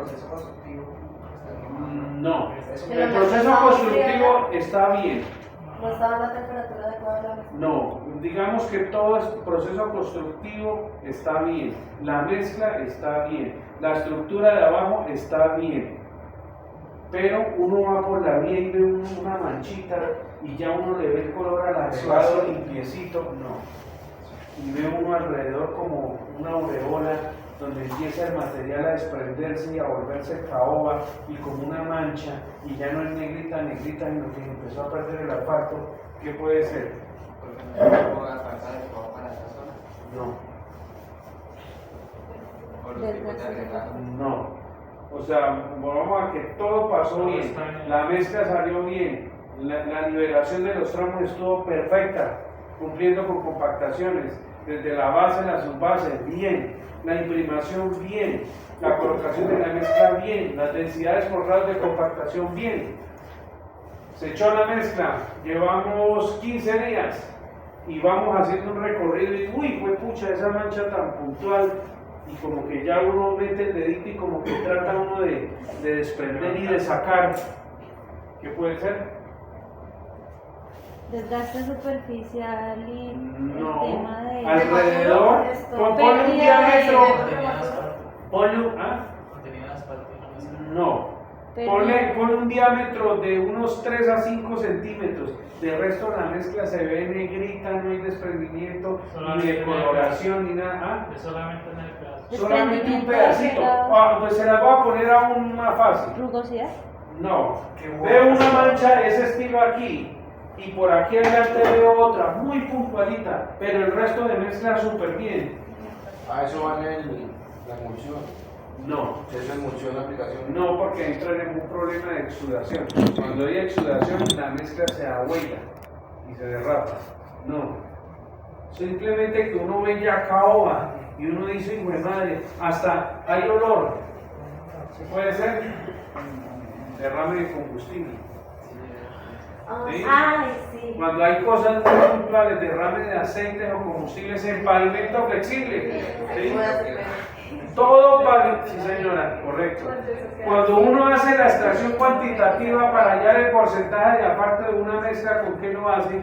proceso constructivo. No, el proceso constructivo está bien. ¿No estaba la temperatura adecuada de la mezcla? No, digamos que todo el proceso constructivo está bien, la mezcla está bien, la estructura de abajo está bien, pero uno va por la vía y ve una manchita y ya uno le ve el color alargado, limpiecito, no. Y ve uno alrededor como una aureola donde empieza el material a desprenderse y a volverse caoba y como una mancha y ya no es negrita, sino que empezó a perder el asfalto. ¿Qué puede ser? Porque no pongo la falta de fuego para esa zona. No. O los tipos de agregados. No. O sea, vamos a que todo pasó bien, la mezcla salió bien, la liberación de los tramos estuvo perfecta, cumpliendo con compactaciones, desde la base, la subbase, bien, la imprimación bien, la colocación de la mezcla bien, las densidades por grado de compactación bien. Se echó la mezcla, llevamos 15 días y vamos haciendo un recorrido y uy, fue pucha esa mancha tan puntual y como que ya uno mete el dedito y como que trata uno de desprender y de sacar. ¿Qué puede ser? Desgaste superficial y No, el tema de alrededor, ponle un pérdida diámetro, Contenía asfalto. ponle un, ¿ah? Contenía asfalto y no mezcla. No, pérdida. ponle un diámetro de unos 3 a 5 centímetros, de resto la mezcla se ve negrita, no hay desprendimiento, ni de coloración, ni nada, ¿ah? Es solamente en el pedazo. Solamente un Desprendimiento pedacito. pegado. Ah, pues se las voy a poner aún más fácil. Rugosidad. No, veo una mancha de ese estilo aquí y por aquí adelante veo otra muy puntualita, pero el resto de mezcla súper bien. Ah, eso vale la emulsión. No, Es la emulsión de aplicación. no, porque entra en un problema de exudación. Cuando hay exudación, la mezcla se ahuela y se derrapa. No, simplemente que uno ve ya caoba y uno dice, hijo de madre, hasta hay olor. Puede ser derrame de combustible. ¿Sí? Ay, sí. Cuando hay cosas muy puntuales, derrame de aceites o combustibles en pavimento flexible. ¿Sí? Todo pavimento, sí señora, correcto. Cuando uno hace la extracción cuantitativa para hallar el porcentaje de aparte de una mezcla, ¿con qué lo hace?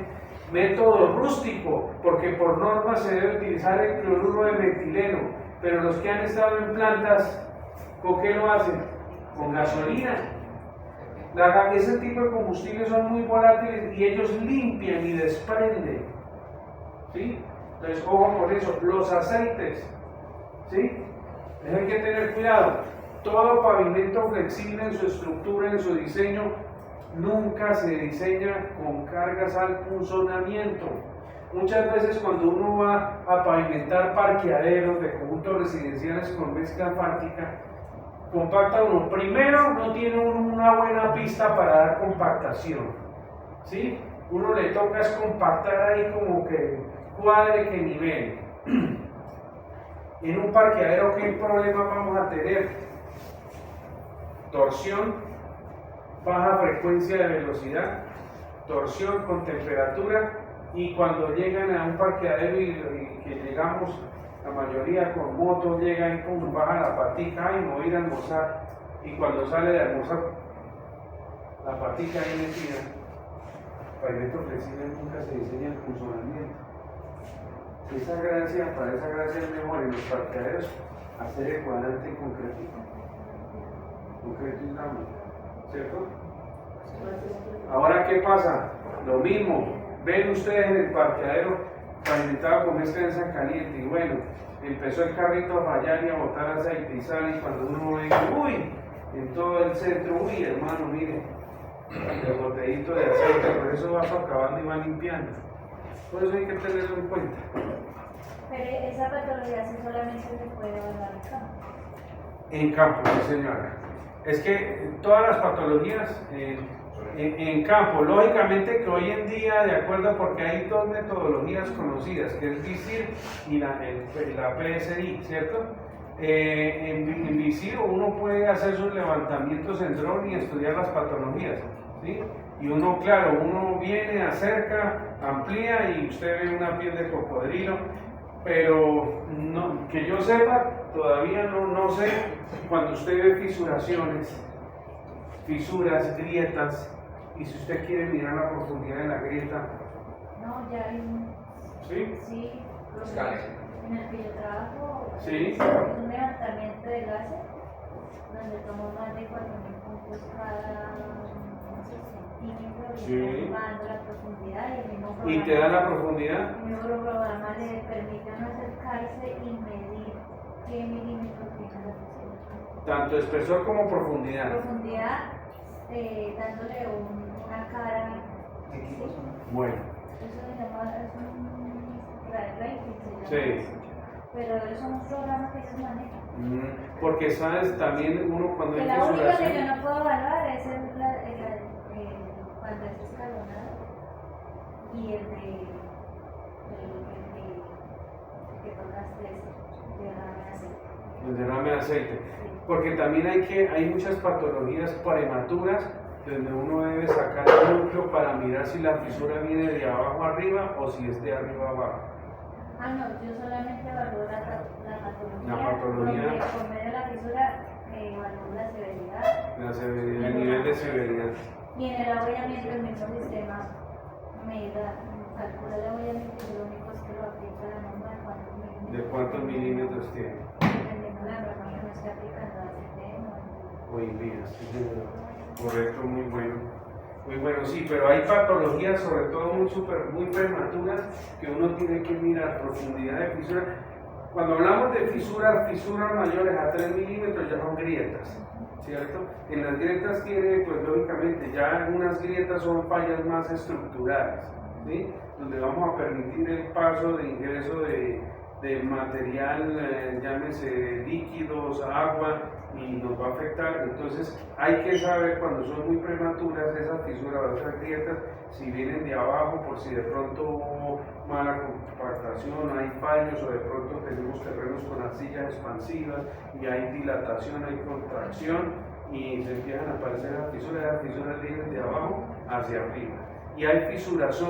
Método rústico, porque por norma se debe utilizar el cloruro de metileno, pero los que han estado en plantas, ¿con qué lo hacen? Con gasolina. Ese tipo de combustibles son muy volátiles y ellos limpian y desprenden. ¿Sí? Entonces, ojo con eso. Los aceites, ¿sí? Hay que tener cuidado. Todo pavimento flexible en su estructura, en su diseño, nunca se diseña con cargas al punzonamiento. Muchas veces cuando uno va a pavimentar parqueaderos de conjuntos residenciales con mezcla asfáltica, compacta uno. Primero, no tiene una buena pista para dar compactación. ¿Sí? Uno le toca es compactar ahí como que cuadre, que nivel. En un parqueadero, ¿qué problema vamos a tener? Torsión, baja frecuencia de velocidad, torsión con temperatura, y cuando llegan a un parqueadero y que llegamos, la mayoría con moto llega y pum, baja la patica y no ir a almorzar, y cuando sale de almorzar, la patica ahí metida. Pavimento flexible nunca se diseña en funcionamiento. Para esa gracia es mejor en los parqueaderos hacer el cuadrante en concreto y lámina, ¿cierto? Ahora, ¿qué pasa? Lo mismo, ven ustedes en el parqueadero pavimentado con mezcla caliente y bueno, empezó el carrito a fallar y a botar aceite y sal, y cuando uno ve, uy, en todo el centro, uy, hermano, mire, el botellito de aceite, por eso va acabando y va limpiando. Por eso hay que tenerlo en cuenta. Pero esa patología sí solamente se puede evaluar en campo. En campo, sí señora. Es que todas las patologías en campo, lógicamente que hoy en día, de acuerdo, porque hay dos metodologías conocidas, que es VISIR y la PSI, ¿cierto? En VISIR uno puede hacer sus levantamientos en dron y estudiar las patologías, ¿sí? Y uno, claro, uno viene, acerca, amplía y usted ve una piel de cocodrilo, pero no, que yo sepa, todavía no sé, cuando usted ve fisuraciones, fisuras, grietas, y si usted quiere mirar la profundidad de la grieta, No, ya hay un... ¿sí? Sí, Escala. en el que yo trabajo, Sí. es un levantamiento de láser, donde tomo más de 4.000 puntos cada centímetro, Sí. y va dando la profundidad y el mismo ¿Y te da la profundidad? El mismo programa le permite a uno acercarse y medir qué milímetros tiene la fisura. Tanto espesor como profundidad. Profundidad, dándole una cara. ¿Qué equipos son? Bueno, Eso se llama, es un rating, se llama. sí. Pero es un programa que se maneja. Porque sabes, también uno cuando hay La única que yo fisuración, no puedo evaluar es cuando es escalonado y el que tocaste el derrame de aceite. Porque también hay muchas patologías prematuras donde uno debe sacar el núcleo para mirar si la fisura viene de abajo arriba o si es de arriba abajo. Ah, no, yo solamente evalúo la La patología. Donde por medio de la fisura evalúo la severidad. La severidad, el nivel de severidad. Y en el abollamiento el mismo sistema calcula el abollamiento y lo único es que lo aplica la norma de cuántos milímetros. ¿De cuántos milímetros tiene? Dependiendo de la norma que uno esté aplicando al CTM. Hoy día, sí, señor. Correcto, muy bueno. Muy bueno, sí, pero hay patologías, sobre todo muy prematuras, que uno tiene que mirar profundidad de fisura. Cuando hablamos de fisuras mayores a 3 milímetros ya son grietas, ¿cierto? En las grietas tiene, pues lógicamente, ya algunas grietas son fallas más estructurales, ¿sí? Donde vamos a permitir el paso de ingreso de material, llámese líquidos, agua, y nos va a afectar. Entonces hay que saber cuando son muy prematuras esas fisuras o esas grietas, si vienen de abajo, por si de pronto hubo mala compactación, hay fallos o de pronto tenemos terrenos con arcillas expansivas y hay dilatación, hay contracción y se empiezan a aparecer las fisuras vienen de abajo hacia arriba. Y hay fisuras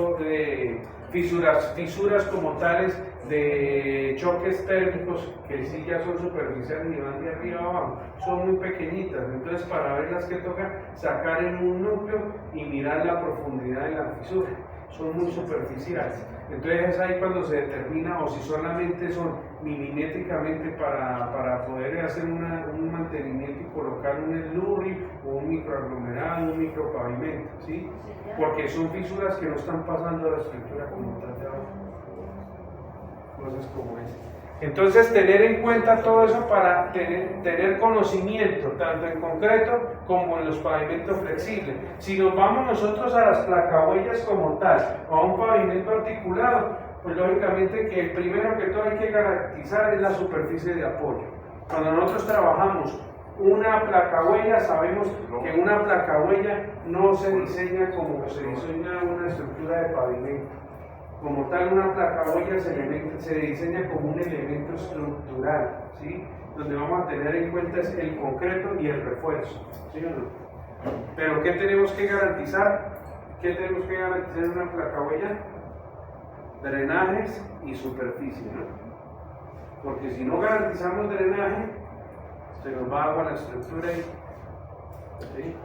como tales de choques térmicos que sí ya son superficiales y van de arriba a abajo, son muy pequeñitas, entonces para verlas que toca sacar en un núcleo y mirar la profundidad de la fisura, son muy superficiales, entonces es ahí cuando se determina o si solamente son milimétricamente para poder hacer un mantenimiento y colocar un slurry o un microaglomerado, un micropavimento, ¿sí? Porque son fisuras que no están pasando a la estructura como tal de abajo. Cosas como esa. Entonces, tener en cuenta todo eso para tener conocimiento, tanto en concreto como en los pavimentos flexibles. Si nos vamos nosotros a las placahuellas como tal, o a un pavimento articulado, pues lógicamente que primero que todo hay que garantizar es la superficie de apoyo. Cuando nosotros trabajamos una placahuella, sabemos que una placahuella no se diseña como se diseña una estructura de pavimento. Como tal, una placahuella se diseña como un elemento estructural, ¿sí? Donde vamos a tener en cuenta es el concreto y el refuerzo, ¿sí o no? Pero ¿qué tenemos que garantizar? ¿Qué tenemos que garantizar en una placahuella? Drenajes y superficie, ¿no? Porque si no garantizamos drenaje, se nos va agua a la estructura y... ¿sí?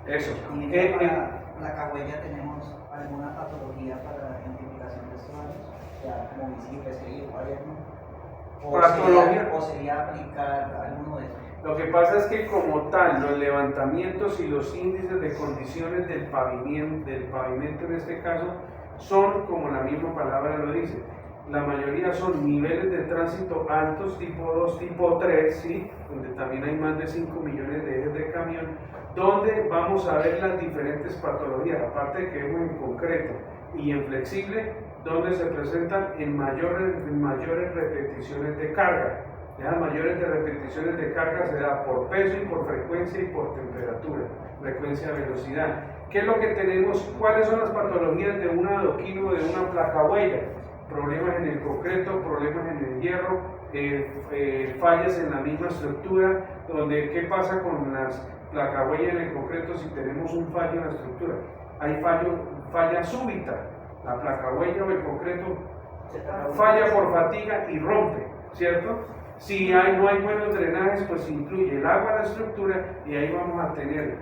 Eso. Y para la cagüeña tenemos alguna patología para la identificación de usuarios, ya como visible, sería Patología. o sería aplicar alguno de esos. Lo que pasa es que como tal, los levantamientos y los índices de condiciones del pavimento en este caso, son como la misma palabra lo dice. La mayoría son niveles de tránsito altos, tipo 2, tipo 3, ¿sí? Donde también hay más de 5 millones de ejes de camión, donde vamos a ver las diferentes patologías, aparte de que vemos en concreto y en flexible, donde se presentan en mayores repeticiones de carga. Las mayores de repeticiones de carga se da por peso y por frecuencia y por temperatura, frecuencia, velocidad. ¿Qué es lo que tenemos? ¿Cuáles son las patologías de un adoquín o de una placahuella? Problemas en el concreto, problemas en el hierro, fallas en la misma estructura, donde ¿qué pasa con las placahuellas en el concreto si tenemos un fallo en la estructura? Hay falla súbita, la placahuella o el concreto falla por fatiga y rompe, ¿cierto? Si no hay buenos drenajes, pues incluye el agua a la estructura y ahí vamos a tener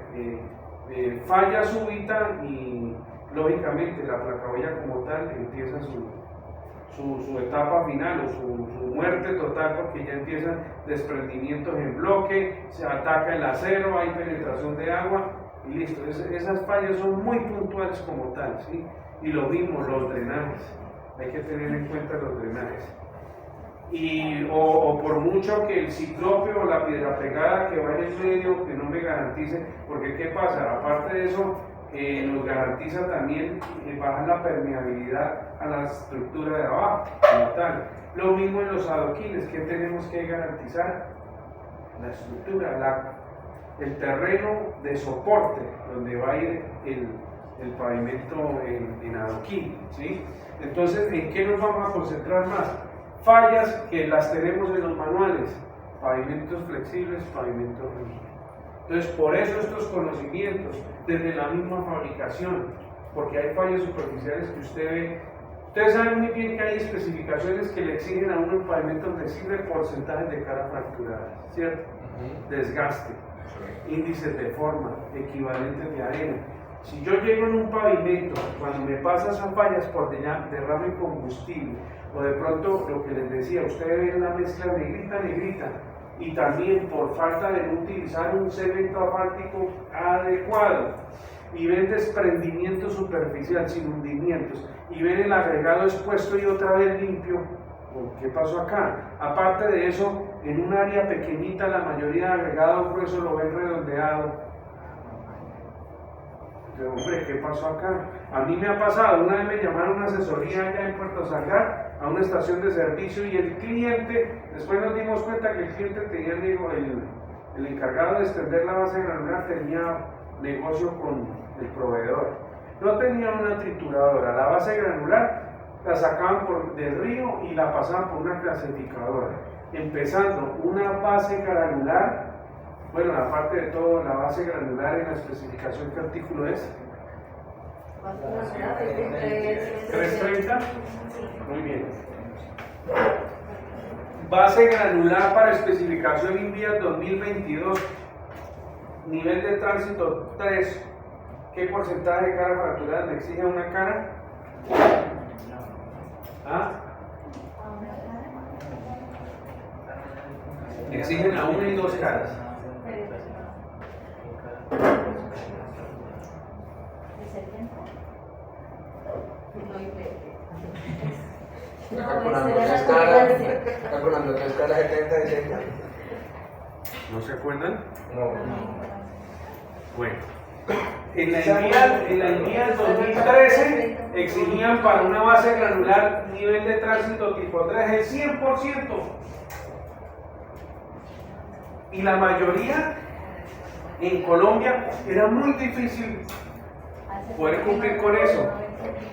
falla súbita y lógicamente la placahuella como tal empieza su etapa final o su muerte total, porque ya empiezan desprendimientos en bloque, se ataca el acero, hay penetración de agua y listo. Esas fallas son muy puntuales como tal, ¿sí? Y lo mismo, los drenajes, hay que tener en cuenta los drenajes. O por mucho que el ciclope o la piedra pegada que vaya en medio, que no me garantice, porque ¿qué pasa? Aparte de eso, nos garantiza también bajar la permeabilidad a la estructura de abajo, como tal. Lo mismo en los adoquines, ¿qué tenemos que garantizar? La estructura, el terreno de soporte, donde va a ir el pavimento en adoquín, ¿sí? Entonces, ¿en qué nos vamos a concentrar más? Fallas que las tenemos en los manuales, pavimentos flexibles, pavimentos rígidos. Entonces, por eso estos conocimientos, desde la misma fabricación, porque hay fallas superficiales que usted ve. Ustedes saben muy bien que hay especificaciones que le exigen a uno en pavimento flexible porcentajes de cara fracturada, ¿cierto? Desgaste, índices de forma, equivalentes de arena. Si yo llego en un pavimento, cuando me pasan esas fallas por derrame combustible, o de pronto lo que les decía, ustedes ven una mezcla negrita, y también por falta de no utilizar un cemento asfáltico adecuado, y ven desprendimiento superficial sin hundimientos, y ven el agregado expuesto y otra vez limpio, ¿qué pasó acá? Aparte de eso, en un área pequeñita la mayoría de agregado grueso lo ven redondeado. Pero, hombre, ¿qué pasó acá? A mí me ha pasado, una vez me llamaron a una asesoría allá en Puerto Salgar, a una estación de servicio, y el cliente, después nos dimos cuenta que el cliente tenía, el encargado de extender la base granular tenía negocio con el proveedor. No tenía una trituradora, la base granular la sacaban del río y la pasaban por una clasificadora. Empezando una base granular. Bueno, aparte de todo, la base granular en la especificación, ¿qué artículo es? 330. Muy bien. Base granular para especificación INVIAS 2022. Nivel de tránsito 3. ¿Qué porcentaje de cara fracturada le exige a una cara? ¿Ah? Exigen a una y dos caras. Calculando 3 caras 70 y 60. ¿No se acuerdan? No. Bueno, en la INVIAS 2013 exigían para una base granular nivel de tránsito tipo 3 el 100%. Y la mayoría en Colombia era muy difícil poder cumplir con eso.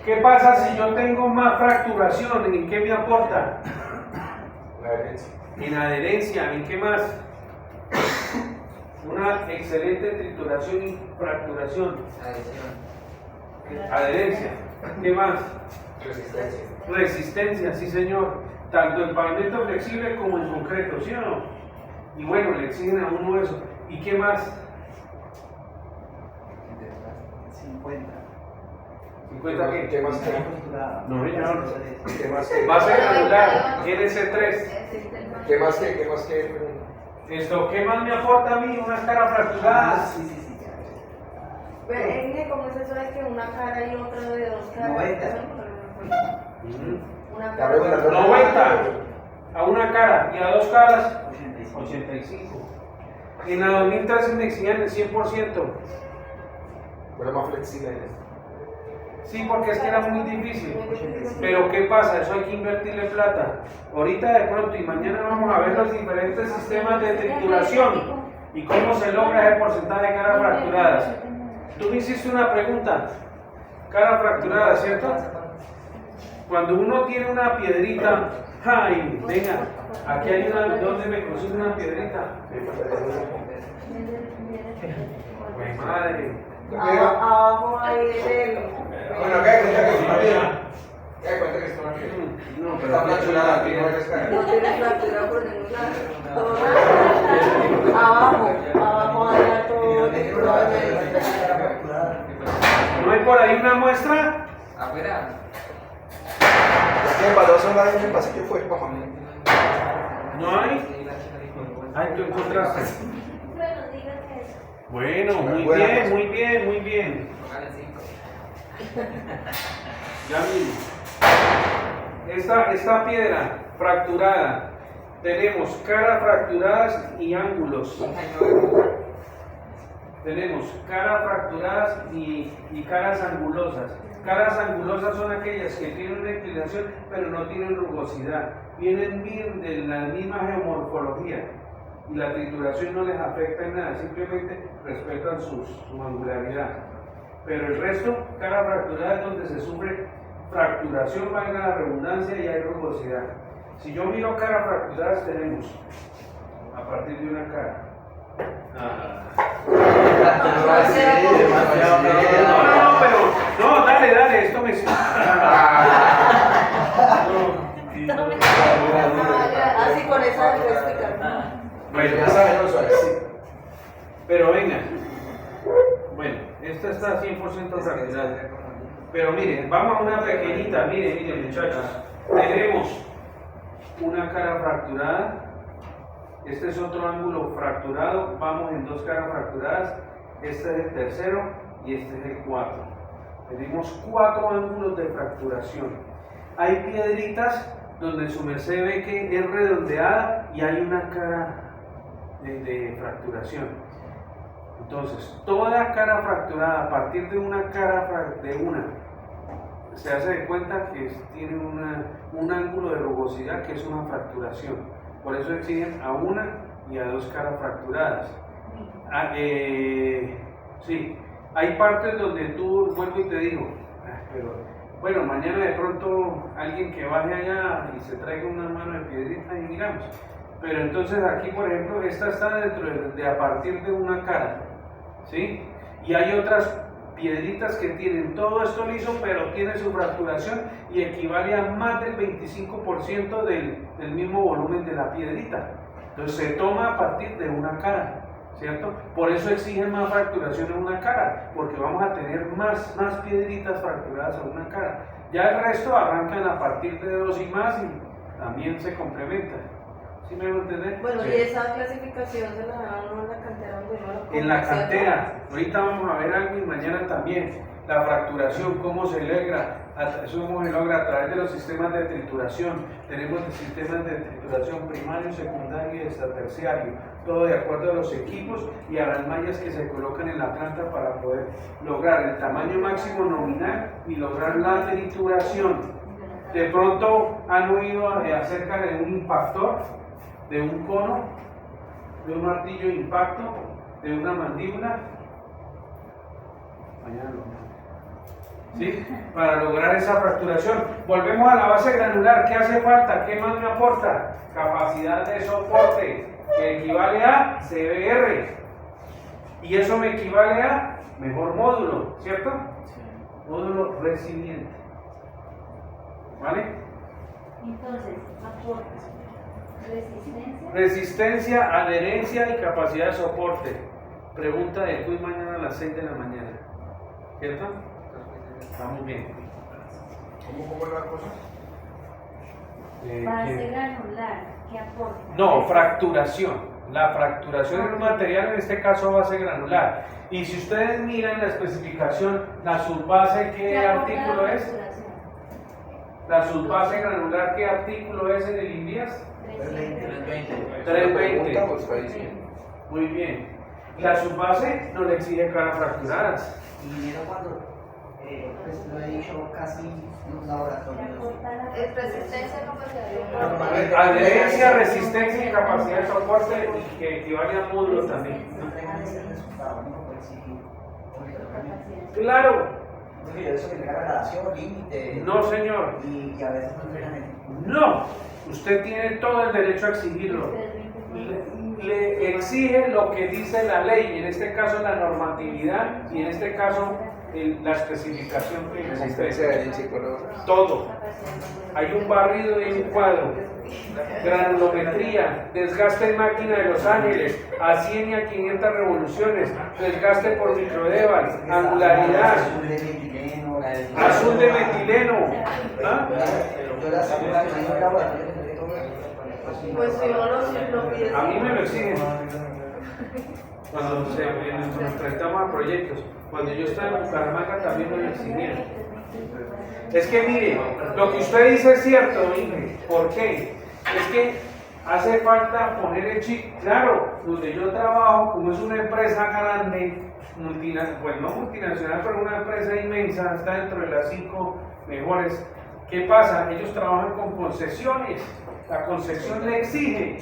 ¿Qué pasa si yo tengo más fracturación? ¿En qué me aporta? La herencia. En adherencia. ¿En qué más? Una excelente trituración y fracturación. Adherencia. ¿Qué más? Resistencia. Resistencia, sí señor. Tanto en pavimento flexible como en concreto, ¿sí o no? Y bueno, le exigen a uno eso. ¿Y qué más? 50. ¿50 qué? ¿Qué más? No, señor. ¿Qué más? Base granular, NC3. ¿Qué más? ¿Qué más? Esto, ¿qué más me aporta a mí? Una cara fracturada. Sí. Pero, ¿cómo es eso de que una cara y otra de dos caras? 90. Una La regla, cara. 90 a una cara y a dos caras 85. 85. En la 2013 me exigían el 100%. Pero más flexible. Sí, porque es que era muy difícil. Pero ¿qué pasa? Eso hay que invertirle plata. Ahorita de pronto y mañana vamos a ver los diferentes sistemas de trituración y cómo se logra ese porcentaje de caras fracturadas. Tú me hiciste una pregunta. Cara fracturada, ¿cierto? Cuando uno tiene una piedrita, ¡ay! Venga, aquí hay una, ¿dónde me consigo una piedrita? ¡Ay, madre! Abajo ahí del. Bueno, ¿qué? Ya cuenta que esto no quiere. No, pero Está fracturada, aquí no es cara. No tiene fractura por ningún lado. Abajo, allá todo. ¿No hay por ahí una muestra? Afuera. Es que para 2 horas en el pasillo fue papá. ¿No hay? Ay, tú encontraste. Bueno, diga que es. Bueno, muy Buena bien, cosa. muy bien, muy bien. Póngale 5. Ya mismo. Esta piedra fracturada, tenemos caras fracturadas y ángulos. Tenemos caras fracturadas y caras angulosas. Caras angulosas son aquellas que tienen una inclinación pero no tienen rugosidad. Vienen bien de la misma geomorfología y la trituración no les afecta en nada, simplemente respetan su angularidad. Pero el resto, cara fracturada es donde se sufre fracturación, valga la redundancia, y hay rugosidad. Si yo miro caras fracturadas, tenemos a partir de una cara. No, pero no, dale, esto me sirve. Así con esa de explicar. Bueno, Ya saben los usuarios. pero venga. Bueno, esta está 100% fracturada. Pero miren, vamos a una pequeñita, miren muchachos. Tenemos una cara fracturada. Este es otro ángulo fracturado. Vamos en 2 caras fracturadas. Este es el tercero y este es el 4. Tenemos 4 ángulos de fracturación. Hay piedritas donde su merced ve que es redondeada y hay una cara de fracturación. Entonces, toda cara fracturada a partir de una cara se hace de cuenta que tiene un ángulo de rugosidad que es una fracturación. Por eso exigen a 1 y a 2 caras fracturadas. Sí, hay partes donde tú, vuelvo y te digo, pero bueno, mañana de pronto alguien que baje allá y se traiga una mano de piedrita y miramos. Pero entonces aquí, por ejemplo, esta está dentro de a partir de una cara, ¿sí? Y hay otras piedritas que tienen todo esto liso, pero tiene su fracturación y equivale a más del 25% del mismo volumen de la piedrita. Entonces se toma a partir de una cara, ¿cierto? Por eso exigen más fracturación en una cara, porque vamos a tener más piedritas fracturadas en una cara. Ya el resto arrancan a partir de 2 y más y también se complementan. ¿Sí me van a entender? Bueno, Sí. y esa clasificación se la dan en la cantera donde uno lo En la conoce, cantera, ahorita vamos a ver algo y mañana también, la fracturación, cómo se logra, eso se logra a través de los sistemas de trituración. Tenemos sistemas de trituración primario, secundario y hasta terciario, todo de acuerdo a los equipos y a las mallas que se colocan en la planta para poder lograr el tamaño máximo nominal y lograr la trituración. De pronto han oído acerca de un impactor, de un cono, de un martillo de impacto, de una mandíbula. Mañana lo vemos. ¿Sí? Para lograr esa fracturación. Volvemos a la base granular. ¿Qué hace falta? ¿Qué más me aporta? Capacidad de soporte, que equivale a CBR. Y eso me equivale a mejor módulo, ¿cierto? Módulo resiliente. ¿Vale? Entonces, aporta resistencia. Resistencia, adherencia y capacidad de soporte. Pregunta del quiz mañana a las 6 de la mañana. ¿Cierto? Estamos bien. ¿Cómo es la cosa? Base granular, ¿qué aporta? No, fracturación. La fracturación en un material, en este caso base granular. Y si ustedes miran la especificación, la subbase, ¿qué aporta artículo la es? fracturación? La subbase granular, ¿qué artículo es en el INVIAS? 320. Preguntamos, está diciendo. Muy bien. La subbase no le exige caras fracturadas. Ingeniero, cuando pues lo he dicho casi en un laboratorio. ¿Qué aporta la Es resistencia, capacidad de soporte. Adherencia, resistencia y capacidad de soporte, y que equivale a módulo también. No entregan ese resultado, no puede exigir. Claro. Eso que tenga relación, límite. No, señor. Y a veces no entregan el. No. Usted tiene todo el derecho a exigirlo. Le exige lo que dice la ley, en este caso la normatividad y en este caso la especificación que les Resistencia ofrece. del chico, ¿no? Todo. Hay un barrido y un cuadro. Granulometría, desgaste en máquina de Los Ángeles, a 100 y a 500 revoluciones, desgaste por microdeval, angularidad, Azul de metileno. azul de metileno. ¿Ah? Yo la segunda que me acabo de hacer. Pues si no lo pides. A mí me lo exigen. Cuando nos enfrentamos a proyectos. Cuando yo estaba en Bucaramanga también me lo exigían. Es que mire, lo que usted dice es cierto, Inge. ¿Por qué? Es que hace falta poner el chip. Claro, donde yo trabajo, como es una empresa grande, pues no multinacional, pero una empresa inmensa, está dentro de las 5 mejores. ¿Qué pasa? Ellos trabajan con concesiones. La concesión le exige.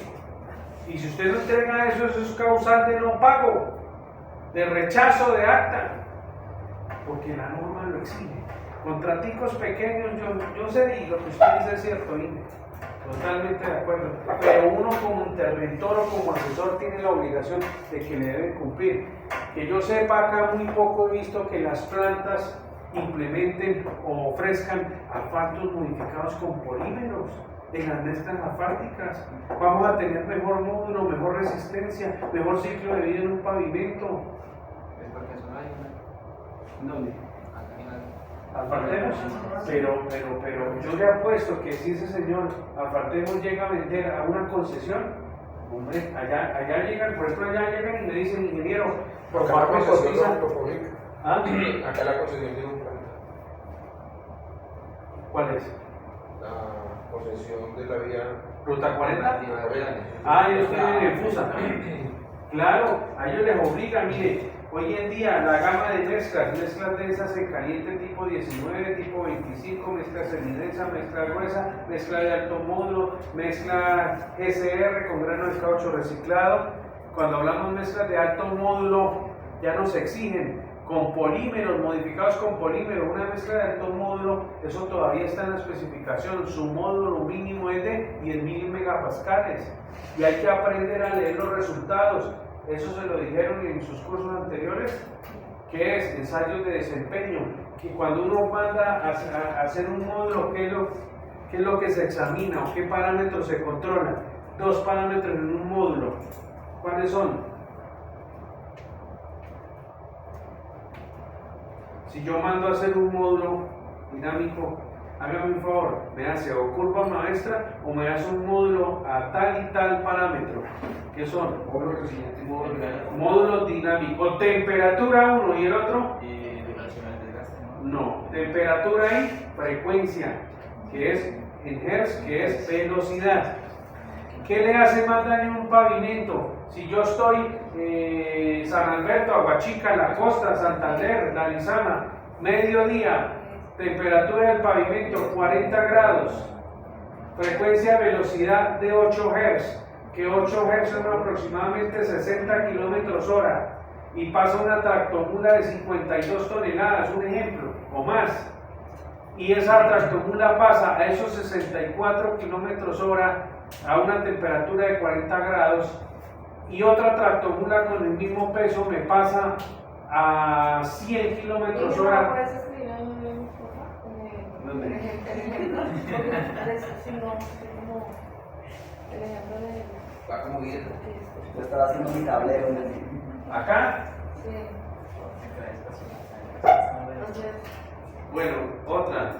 Y si usted no entrega eso, eso es causal de no pago, de rechazo de acta, porque la norma lo exige. Contraticos pequeños, yo sé, y lo que usted dice es cierto, Inge, totalmente de acuerdo, pero uno como interventor o como asesor tiene la obligación de que le deben cumplir. Que yo sepa, acá muy poco he visto que las plantas implementen o ofrezcan asfaltos modificados con polímeros en las mezclas asfálticas. Vamos a tener mejor módulo, mejor resistencia, mejor ciclo de vida en un pavimento. Es porque eso no hay una. ¿Dónde? Acá en Asfaltemos, pero yo le apuesto que si ese señor Asfaltemos llega a vender a una concesión, hombre, allá llegan, por ejemplo, allá llegan y me dicen, ingeniero, por Acá la favor me concesión cotiza. no propublica. ¿Ah? Acá la concesión tiene un plan. ¿Cuál es? La concesión de la vía. ¿Ruta 40? Ah, Ellos tienen en Fusa. Claro, a ellos les obliga, mire, hoy en día la gama de mezclas de esas en caliente tipo 19, tipo 25, mezcla semidensa, mezcla gruesa, mezcla de alto módulo, mezcla SR con grano de caucho reciclado. Cuando hablamos de mezclas de alto módulo, ya nos exigen con polímeros, modificados con polímeros, una mezcla de alto módulo, eso todavía está en la especificación, su módulo mínimo es de 10.000 megapascales y hay que aprender a leer los resultados. Eso se lo dijeron en sus cursos anteriores, que es ensayos de desempeño, que cuando uno manda a hacer un módulo, ¿qué es lo que se examina o qué parámetros se controlan? 2 parámetros en un módulo, ¿cuáles son? Si yo mando a hacer un módulo dinámico, hágame un favor, me hace o curva maestra o me hace un módulo a tal y tal parámetro. ¿Qué son? Módulo dinámico. Temperatura uno y el otro. Y dimensional del gasto, No, temperatura y frecuencia, que es en hertz, que es velocidad. ¿Qué le hace más daño a un pavimento? Si yo estoy San Alberto, Aguachica, La Costa, Santander, La Lizama, mediodía, temperatura del pavimento 40 grados, frecuencia velocidad de 8 Hz, que 8 Hz son aproximadamente 60 kilómetros hora, y pasa una tractomula de 52 toneladas, un ejemplo, o más, y esa tractomula pasa a esos 64 kilómetros hora a una temperatura de 40 grados, y otra tractomula con el mismo peso me pasa a 100 kilómetros hora. ¿Puedes escribir en ¿Dónde? el ejemplo? Porque si no, como el ejemplo de... Va como bien. Yo estaba haciendo mi tablero. Acá, Sí. Entonces, bueno, otra.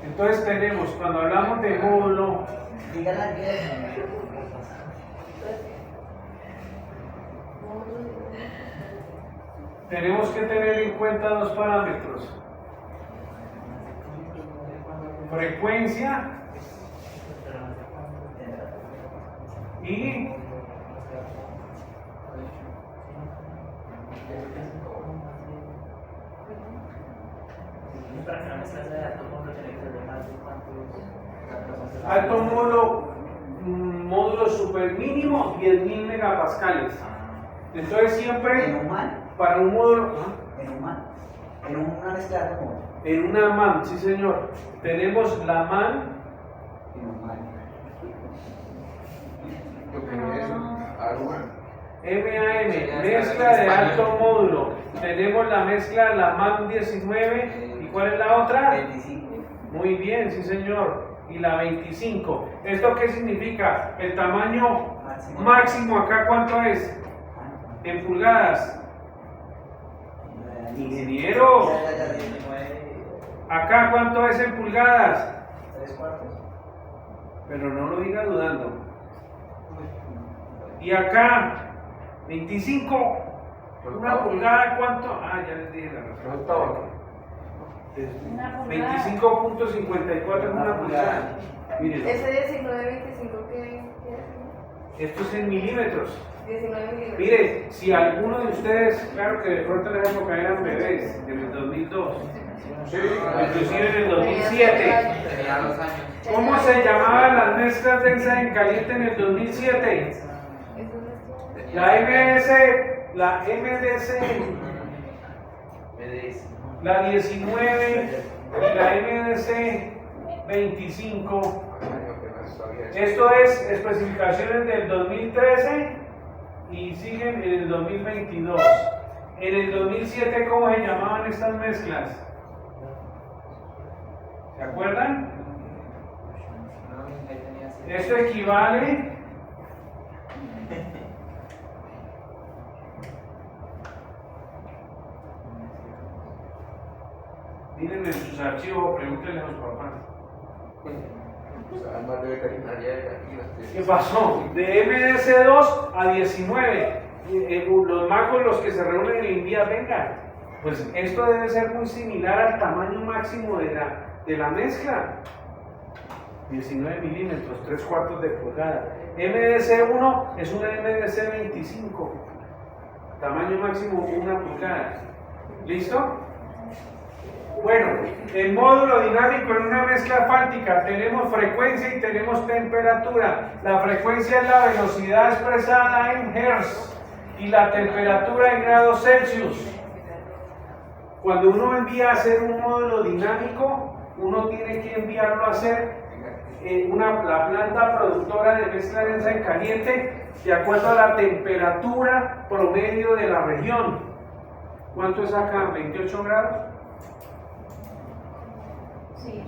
Entonces tenemos, cuando hablamos de módulo, Díganla bien. tenemos que tener en cuenta 2 parámetros. Frecuencia y alto módulo super mínimo 10.000 megapascales. Entonces En siempre un man. para un módulo, En un man. En una mezcla de como. en una MAN, sí señor, tenemos la MAN, En un man. Lo que es Aruba. MAM, mezcla de alto módulo. Tenemos la mezcla, la MAM 19. ¿Y cuál es la otra? 25. Muy bien, sí señor. Y la 25. ¿Esto qué significa? El tamaño máximo acá, ¿cuánto es? En pulgadas. Ingeniero. Acá, ¿cuánto es en pulgadas? 3/4. Pero no lo diga dudando. Y acá, 25. Una pulgada, ¿cuánto? Ah, ya les dije la razón. 25.54 es una pulgada. Miren, Ese 1925 que es esto es en milímetros. 19 milímetros. Mire, si alguno de ustedes, claro que de pronto en esa época eran bebés, en el 2002, inclusive en el 2007. Tenía 2 años. ¿Cómo se llamaban las mezclas densas en caliente en el 2007? Eso es La MDC, la la 19 y la MDC 25. Esto es especificaciones del 2013 y siguen en el 2022. En el 2007, ¿cómo se llamaban estas mezclas? ¿Se acuerdan? No, ahí tenía 7. Esto equivale miren en sus archivos, pregúntenle a los papás. Además de veterinaria de aquí, ¿Qué pasó? De MDC2 a 19. Los magos, los que se reúnen en el día, venga. Pues esto debe ser muy similar al tamaño máximo de la mezcla. 19 milímetros, 3/4 de pulgada. MDC1 es una MDC 25. Tamaño máximo 1 pulgada. ¿Listo? Bueno, el módulo dinámico en una mezcla asfáltica tenemos frecuencia y tenemos temperatura. La frecuencia es la velocidad expresada en Hertz y la temperatura en grados Celsius. Cuando uno envía a hacer un módulo dinámico, uno tiene que enviarlo a hacer la planta productora de mezcla densa en caliente de acuerdo a la temperatura promedio de la región. ¿Cuánto es acá? ¿28 grados? Sí.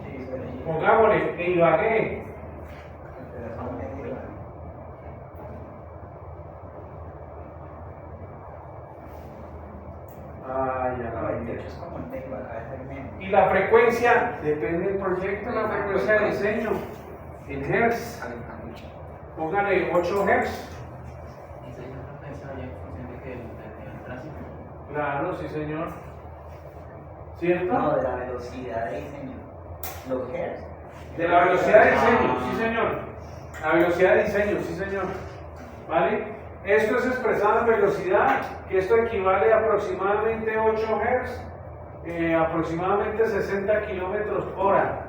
Pongámosle, en Ibagué. Es como el Neiva, acá es el menos. Y la frecuencia, depende del proyecto, la frecuencia de diseño. En Hertz, póngale 8 Hertz. ¿Y se hizo una frecuencia en función de que el tránsito? Claro, sí señor. ¿Cierto? No, de la velocidad de diseño. Los hertz. De la velocidad de diseño, sí señor. La velocidad de diseño, sí señor. ¿Vale? Esto es expresado en velocidad, que esto equivale a aproximadamente 8 Hz, aproximadamente 60 kilómetros hora.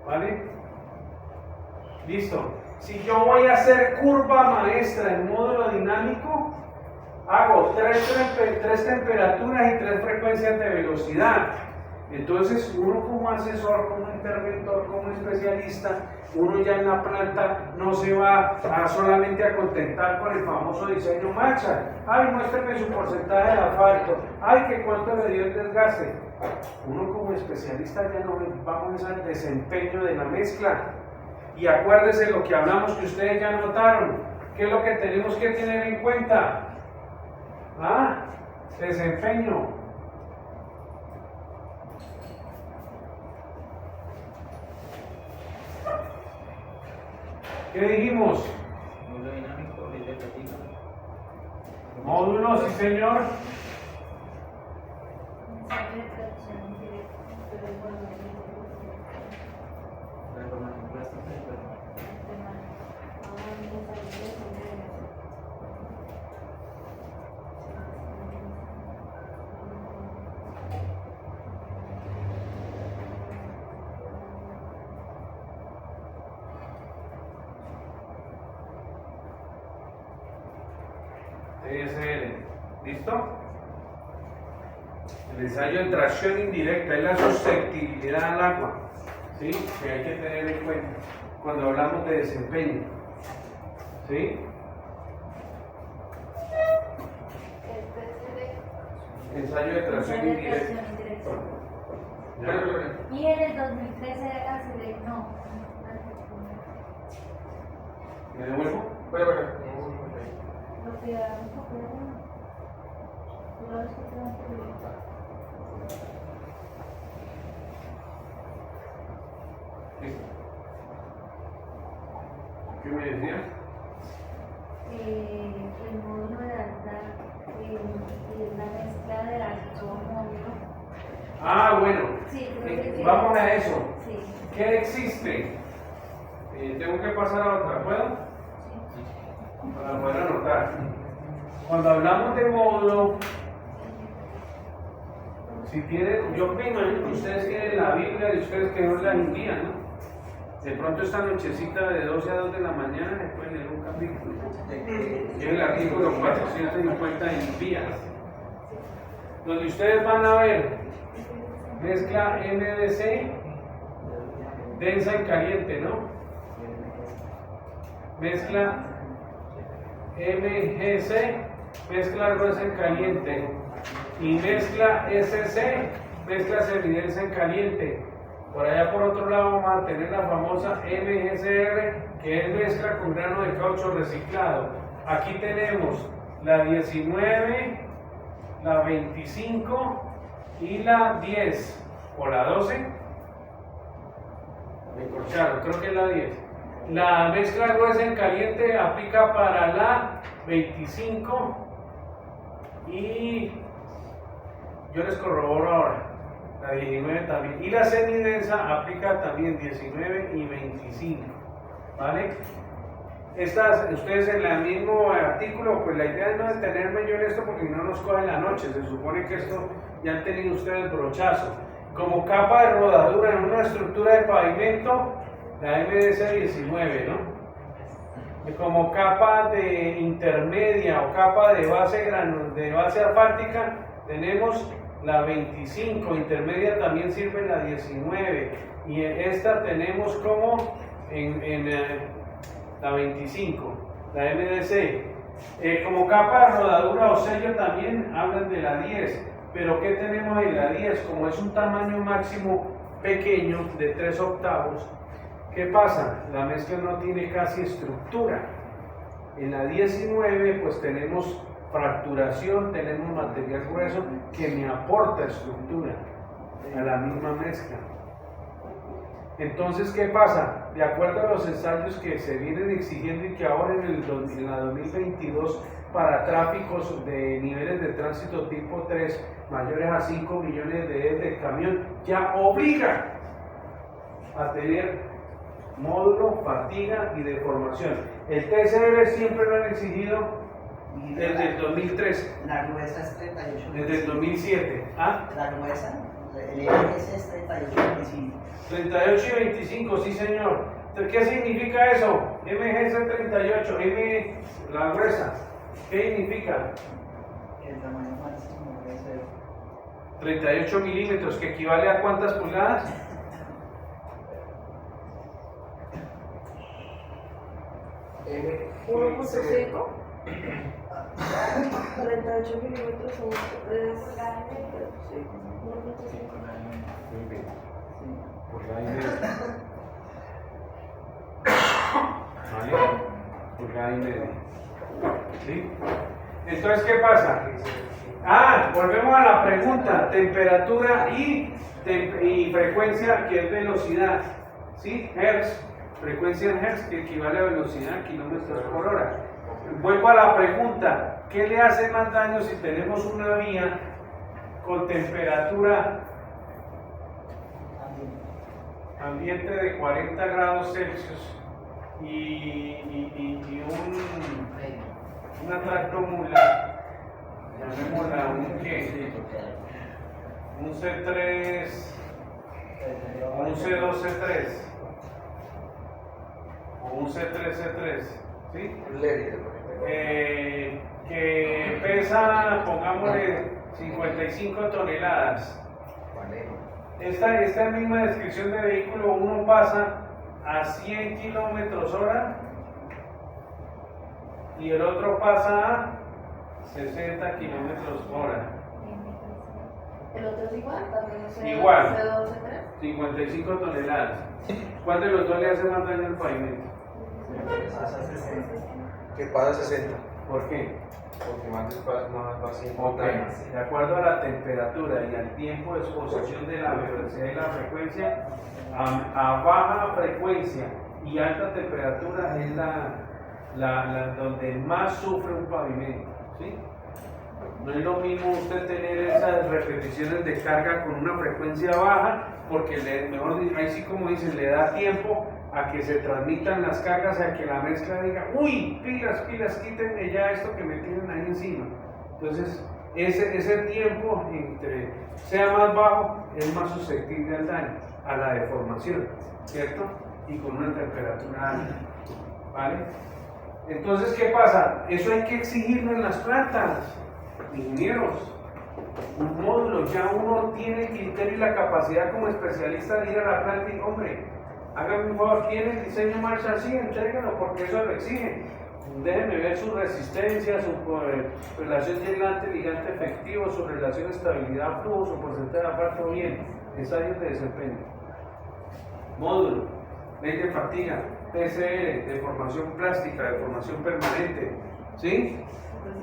¿Vale? Listo. Si yo voy a hacer curva maestra en módulo dinámico, hago tres temperaturas y 3 frecuencias de velocidad. Entonces, uno como asesor, como interventor, como especialista, uno ya en la planta no se va solamente a contentar con el famoso diseño marcha. Ay, muéstrame su porcentaje de asfalto. Ay, que cuánto le dio el desgaste. Uno como especialista ya no vamos al desempeño de la mezcla. Y acuérdese lo que hablamos que ustedes ya notaron. ¿Qué es lo que tenemos que tener en cuenta? Desempeño. ¿Qué dijimos? Módulo dinámico, ley de fatiga. Módulo, sí señor. La información plástica y bueno. TSL. ¿Listo? El ensayo en tracción indirecta es la susceptibilidad al agua, ¿sí? Que hay que tener en cuenta cuando hablamos de desempeño, ¿sí? Ensayo de tracción Ensayo de indirecta. tracción indirecta. Ya. Y en el 2013 no. ¿Me devuelvo? Bueno, bueno. Lo que da un poco de lo que te dan Listo. ¿Qué me decías? el módulo de alta es la mezcla de alto módulo. Ah, bueno. Sí, creo que sí. Vamos a eso. Sí. ¿Qué existe? Tengo que pasar a otra, ¿puedo? Sí. Para poder anotar. Cuando hablamos de módulo, si tienen, yo me imagino que ustedes tienen la Biblia y ustedes que no la envían, ¿no? De pronto esta nochecita de 12 a 2 de la mañana se pueden leer un capítulo. Que es el artículo 450 en vías. Donde ustedes van a ver mezcla MDC densa y caliente, ¿no? Mezcla MGC, mezcla gruesa en caliente. Y mezcla SC, mezcla semidensa en caliente. Por allá por otro lado vamos a tener la famosa MGCR, que es mezcla con grano de caucho reciclado. Aquí tenemos la 19, la 25 y la 10. ¿O la 12? Me corcharon, creo que es la 10. La mezcla gruesa en caliente aplica para la 25 y yo les corroboro ahora. La 19 también. Y la semidensa aplica también 19 y 25. ¿Vale? Estas, ustedes en el mismo artículo, pues la idea es no detenerme yo en esto porque no nos coge en la noche. Se supone que esto ya han tenido ustedes brochazo. Como capa de rodadura en una estructura de pavimento, la MDC 19, ¿no? Y como capa de intermedia o capa de base asfáltica, tenemos la 25, intermedia también sirve la 19 y esta tenemos como en la 25, la MDC. Como capa de rodadura o sello también hablan de la 10, pero ¿qué tenemos en la 10? Como es un tamaño máximo pequeño de 3 octavos, ¿qué pasa? La mezcla no tiene casi estructura. En la 19 pues tenemos fracturación, tenemos material grueso que me aporta estructura a la misma mezcla. Entonces, ¿qué pasa? De acuerdo a los ensayos que se vienen exigiendo y que ahora en la 2022 para tráficos de niveles de tránsito tipo 3 mayores a 5 millones de camión, ya obliga a tener módulo, fatiga y deformación. El TCR siempre lo han exigido desde el 2003. La gruesa es 38. Desde el 2007. ¿Ah? La gruesa, el IMS es 38,25. 38 y 25, sí señor. ¿Qué significa eso? MGC 38, la gruesa. ¿Qué significa? Que el tamaño máximo debe ser 38 milímetros, que equivale a ¿cuántas pulgadas? M. 1.5. 38 milímetros son 3. Sí, 1.5. Pulgada y media. ¿Vale? Pulgada y media. ¿Sí? Entonces, ¿qué pasa? Volvemos a la pregunta. Temperatura y frecuencia, que es velocidad. ¿Sí? Hertz. Frecuencia en Hertz, que equivale a velocidad en kilómetros por hora. Vuelvo a la pregunta. ¿Qué le hace más daño si tenemos una vía con temperatura ambiente de 40 grados Celsius y una tractomula, llamémosla un C3, un C2, C3 o un C3, ¿sí? Que pesa, pongámosle, 55 toneladas. Esta misma descripción de vehículo, uno pasa a 100 kilómetros hora y el otro pasa a 60 kilómetros hora. El otro es igual, también no sé. Igual. C2, C3. 55 toneladas. ¿Cuál de los dos le hace más daño al pavimento? Pasa 60. Que pasa 60. ¿Por qué? Porque más despacio, más fácil. Ok, de acuerdo a la temperatura y al tiempo de exposición de la velocidad y la frecuencia, a baja frecuencia y alta temperatura es donde más sufre un pavimento, ¿sí? No es lo mismo usted tener esas repeticiones de carga con una frecuencia baja, porque mejor ahí sí como dicen, le da tiempo a que se transmitan las cargas, a que la mezcla diga, uy, pilas, quítenme ya esto que me tienen ahí encima. Entonces, ese tiempo entre sea más bajo es más susceptible al daño, a la deformación, ¿cierto? Y con una temperatura alta, ¿vale? Entonces, ¿qué pasa? Eso hay que exigirlo en las plantas, ingenieros. Un módulo, ya uno tiene el criterio y la capacidad como especialista de ir a la planta y, hombre, hágame un favor, ¿tiene el diseño Marshall? Sí, entréguenlo porque eso lo exige. Déjenme ver su resistencia, su relación ligante efectivo, su relación estabilidad-flujo, su porcentaje de aparto bien, ensayos de desempeño. Módulo, ley de fatiga, PCR, deformación plástica, deformación permanente, ¿sí?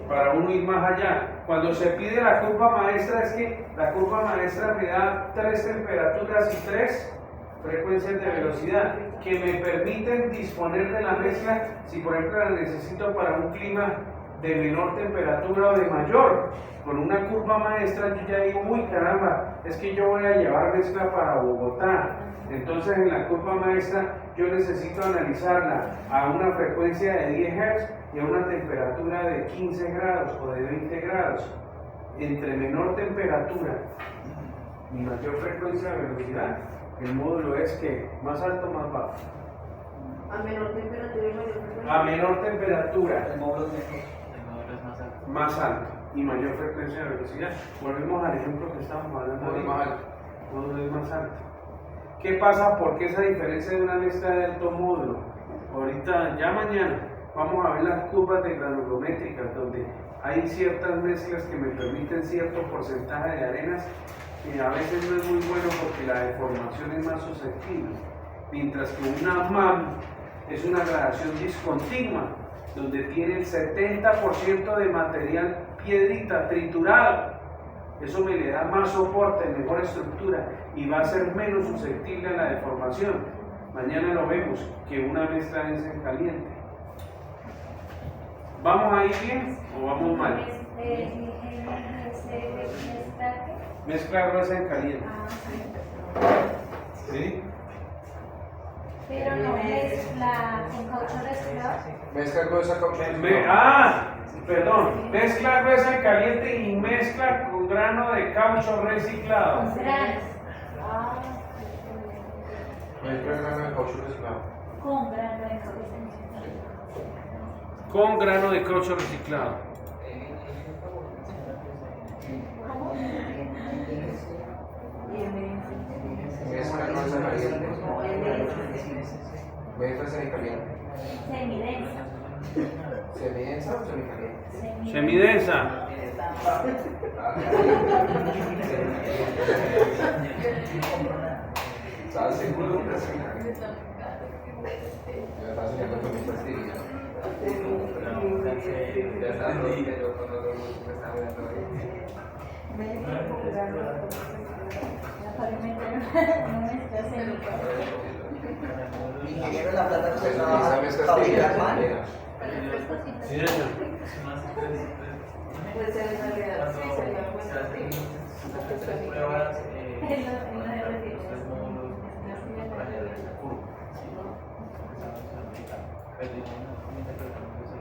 Para uno ir más allá. Cuando se pide la curva maestra, es que la curva maestra me da 3 temperaturas y 3 frecuencias de velocidad que me permiten disponer de la mezcla si por ejemplo la necesito para un clima de menor temperatura o de mayor. Con una curva maestra yo ya digo, uy caramba, es que yo voy a llevar mezcla para Bogotá. Entonces en la curva maestra yo necesito analizarla a una frecuencia de 10 Hz y a una temperatura de 15 grados o de 20 grados. Entre menor temperatura y mayor frecuencia de velocidad, el módulo es que más alto, más bajo. A menor temperatura y mayor frecuencia. A menor temperatura, El módulo de qué? El módulo es más alto. más alto y mayor frecuencia de velocidad. Volvemos al ejemplo que estábamos hablando Módulo ahorita. más alto. El módulo es más alto. ¿Qué pasa? ¿Por qué esa diferencia de una mezcla de alto módulo? Ahorita, ya mañana, vamos a ver las curvas de granulométricas, donde hay ciertas mezclas que me permiten cierto porcentaje de arenas, que a veces no es muy bueno porque la deformación es más susceptible. Mientras que una MAM es una gradación discontinua, donde tiene el 70% de material piedrita triturado. Eso me le da más soporte, mejor estructura y va a ser menos susceptible a la deformación. Mañana lo vemos, que una mezcla densa en caliente. ¿Vamos a ir bien o vamos mal? Mezcla gruesa en caliente. ¿Sí? Pero no mezcla con caucho reciclado. Mezcla gruesa con Perdón, mezcla gruesa en caliente y mezcla con grano de caucho reciclado. Granos. Mezcla grano de caucho reciclado. Con grano de caucho. Con grano de caucho reciclado. Mezcla gruesa caliente. Mezcla semicaliente. Semidensa. ¿Semidensa o semicaliente? Semidensa. ¿Estás seguro de una semicaliente? Yo estaba soñando con mi pastilla. Ya estaba todo que yo cuando todo el mundo me estaba mirando ahí. Ingeniero en la planta que usted Esa trabaja, mezcla fabrica es pan. Sí, eso. Pues en realidad sí sería Se hacen bueno. tres pruebas, En los residuos. tres módulos para generar esa curva. ¿Sí? Pero no interpretamos eso.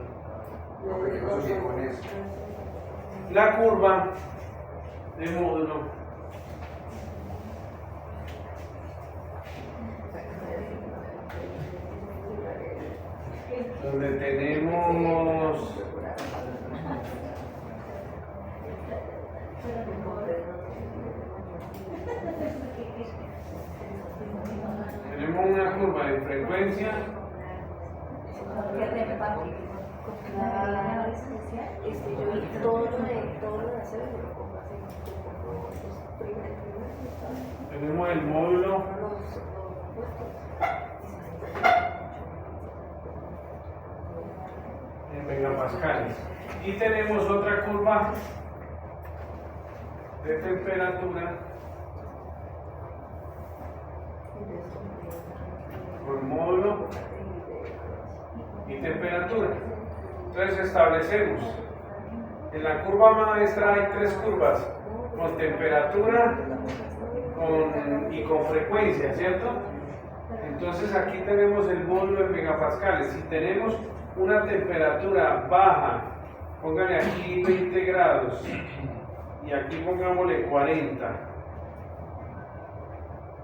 Lo que yo soy con eso. La curva de módulo donde tenemos una curva de frecuencia Claro. especial. Yo todo lo de hacer lo pongo así, yo pongo los primero, Tenemos el módulo los puestos. en megapascales. Y tenemos otra curva de temperatura con módulo y temperatura. Entonces establecemos, en la curva maestra hay tres curvas, con temperatura y con frecuencia, ¿cierto? Entonces aquí tenemos el módulo en megapascales. Si tenemos una temperatura baja, póngale aquí 20 grados y aquí pongámosle 40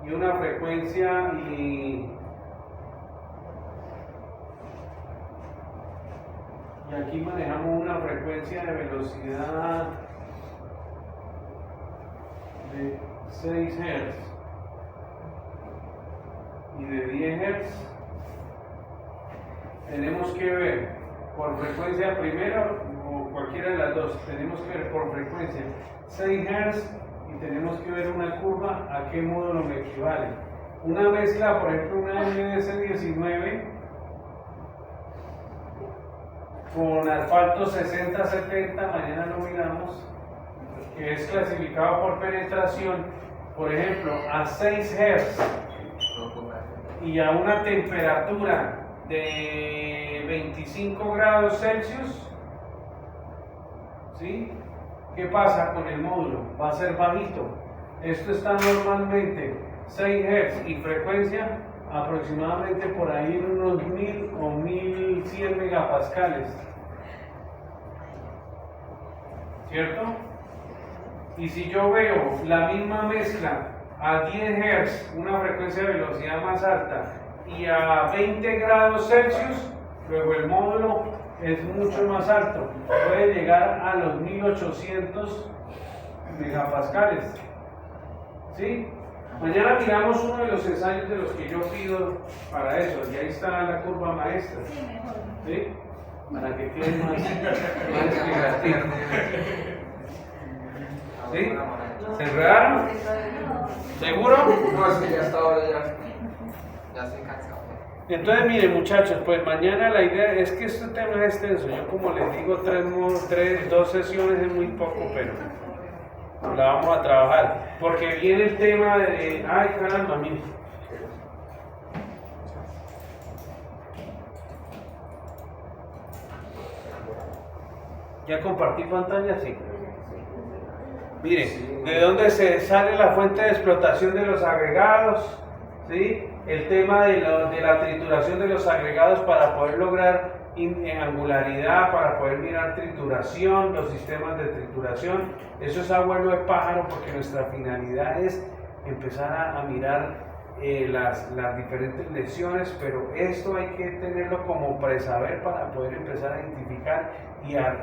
y una frecuencia y aquí manejamos una frecuencia de velocidad de 6 Hz y de 10 Hz. Tenemos que ver por frecuencia primero o cualquiera de las dos. Tenemos que ver por frecuencia 6 Hz y tenemos que ver una curva a qué módulo me equivale. Una mezcla, por ejemplo, una MDC19 con asfalto 60-70, mañana lo miramos, que es clasificado por penetración, por ejemplo, a 6 Hz y a una temperatura de 25 grados Celsius, ¿sí? ¿Qué pasa con el módulo? Va a ser bajito. Esto está normalmente 6 Hz y frecuencia aproximadamente por ahí en unos 1000 o 1100 megapascales, ¿cierto? Y si yo veo la misma mezcla a 10 Hz, una frecuencia de velocidad más alta, y a 20 grados Celsius, luego el módulo es mucho más alto, puede llegar a los 1800 megapascales, ¿sí? Mañana miramos uno de los ensayos de los que yo pido para eso, y ahí está la curva maestra, Sí, mejor. ¿sí? Para que quede más explicativo. ¿Sí? ¿Se enredaron? ¿Seguro? No, es que ya está ahora ya estoy cansado. Entonces, miren muchachos, pues mañana la idea es que este tema es extenso. Yo como les digo, dos sesiones es muy poco, pero la vamos a trabajar. Porque viene el tema de... Ay, caramba, miren. ¿Ya compartí pantalla? Sí. Miren, ¿de dónde se sale la fuente de explotación de los agregados? ¿Sí? El tema de la trituración de los agregados para poder lograr angularidad, para poder mirar trituración, los sistemas de trituración. Eso es abuelo de pájaro porque nuestra finalidad es empezar a mirar las diferentes lesiones, pero esto hay que tenerlo como presaber para poder empezar a identificar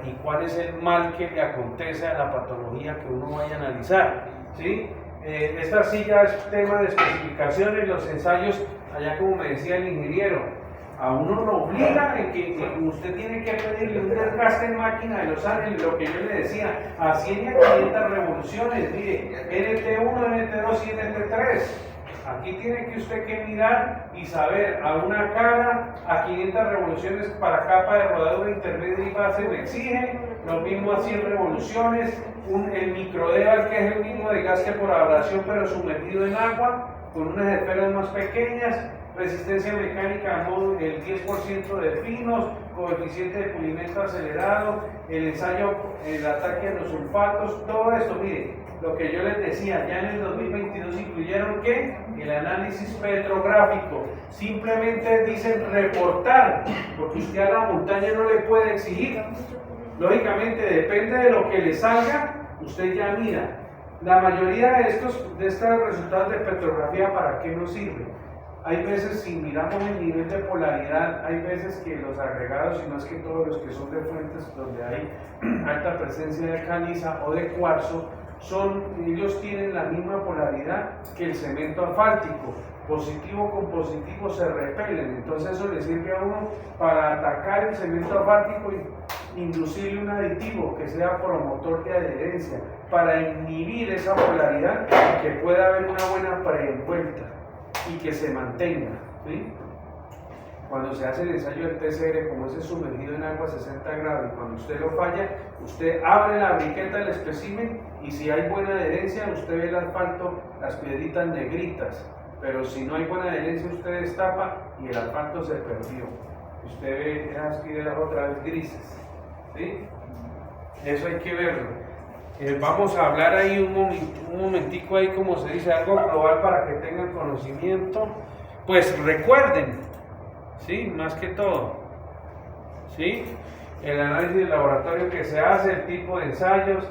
y cuál es el mal que le acontece a la patología que uno vaya a analizar, ¿sí? Esta sí ya es tema de especificaciones, los ensayos, allá como me decía el ingeniero, a uno lo obliga en que usted tiene que pedirle un desgaste en máquina de los ángeles, lo que yo le decía, a 100 y a 500 revoluciones, mire, NT1, NT2 y NT3. Aquí tiene que usted que mirar y saber a una cara, a 500 revoluciones para capa de rodadura intermedia y base me exige, lo mismo a 100 revoluciones, el microdeval que es el mismo desgaste por abrasión pero sumergido en agua, con unas esferas más pequeñas, resistencia mecánica el 10% de finos, coeficiente de pulimento acelerado, el ensayo, el ataque a los sulfatos, todo esto, mire. Lo que yo les decía, ya en el 2022 incluyeron ¿qué? El análisis petrográfico. Simplemente dicen reportar, porque usted a la montaña no le puede exigir. Lógicamente, depende de lo que le salga, usted ya mira. La mayoría de estos resultados de petrografía, ¿para qué nos sirven? Hay veces, si miramos el nivel de polaridad, hay veces que los agregados, y más que todos los que son de fuentes donde hay alta presencia de caliza o de cuarzo, ellos tienen la misma polaridad que el cemento asfáltico. Positivo con positivo se repelen, entonces eso le sirve a uno para atacar el cemento asfáltico y inducirle un aditivo que sea promotor de adherencia, para inhibir esa polaridad, que pueda haber una buena preenvuelta y que se mantenga, ¿sí? Cuando se hace el ensayo del TCR, como ese sumergido en agua a 60 grados, y cuando usted lo falla, usted abre la briqueta del espécimen y si hay buena adherencia, usted ve el asfalto, las piedritas negritas, pero si no hay buena adherencia, usted destapa y el asfalto se perdió. Usted ve esas piedras otra vez grises, ¿sí? Eso hay que verlo. Vamos a hablar ahí un momentico ahí, como se dice, algo global para que tengan conocimiento. Pues recuerden, ¿sí? Más que todo, ¿sí? El análisis de laboratorio que se hace, el tipo de ensayos.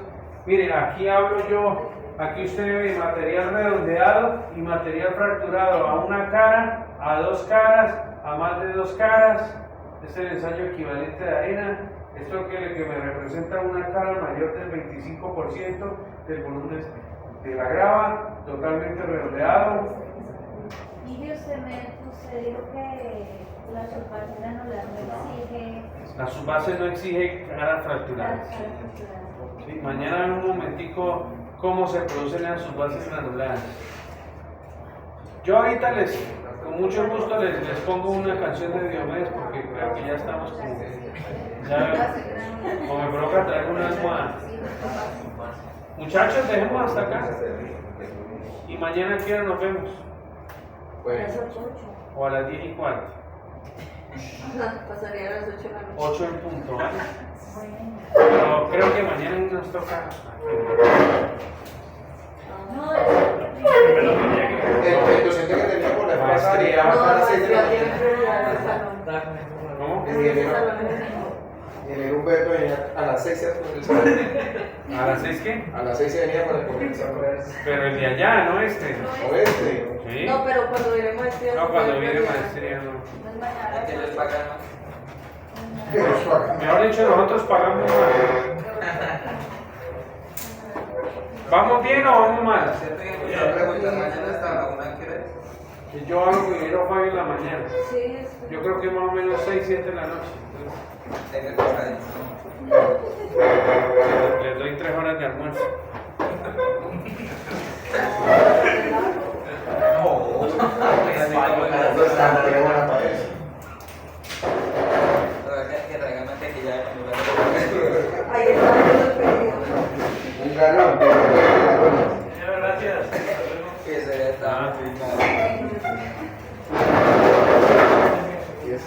Miren, aquí hablo yo, aquí usted ve material redondeado y material fracturado a una cara, a dos caras, a más de dos caras. Este es el ensayo equivalente de arena. Esto que me representa una cara mayor del 25% del volumen de la grava, totalmente redondeado. Y usted dijo que la subbase granular no exige. La subbase no exige cara fracturada. Sí, mañana en un momentico cómo se producen las subbases granulares. Yo ahorita con mucho gusto les pongo una canción de Diomedes porque creo que ya estamos como... o me provoca traer una almohada. Muchachos, dejemos hasta acá. Y mañana quiero nos vemos. O a las 10:15. Pasaría a las 8 de la noche. 8 en punto, ¿vale? Pero creo que mañana nos toca. No, El docente que tenía por la maestría No, a las 6 de la tiene mañana. prioridad en el salón. ¿Cómo? El ingeniero Humberto venía a las 6 por el salón. ¿A las 6 qué? A las 6 se venía para comenzar. Pero el de allá, no este. ¿O este? Sí. No, pero cuando viene maestría. No, cuando viene maestría no. pues mañana. Que les pagan más. Mejor dicho, nosotros pagamos más. ¿Vamos bien o vamos mal? ¿Cierto que me preguntan mañana hasta la 1 qué hora es? Yo hago con dinero Fabio en la mañana. Sí, es. Yo creo que más o menos 6, 7 de la noche. Tenga que estar ahí. Entonces, les doy 3 horas de almuerzo. No es tan buena para eso. Que traigan mantequilla de Ahí está el pedido. Un galón, pero un galón. Gracias. que se está. Y es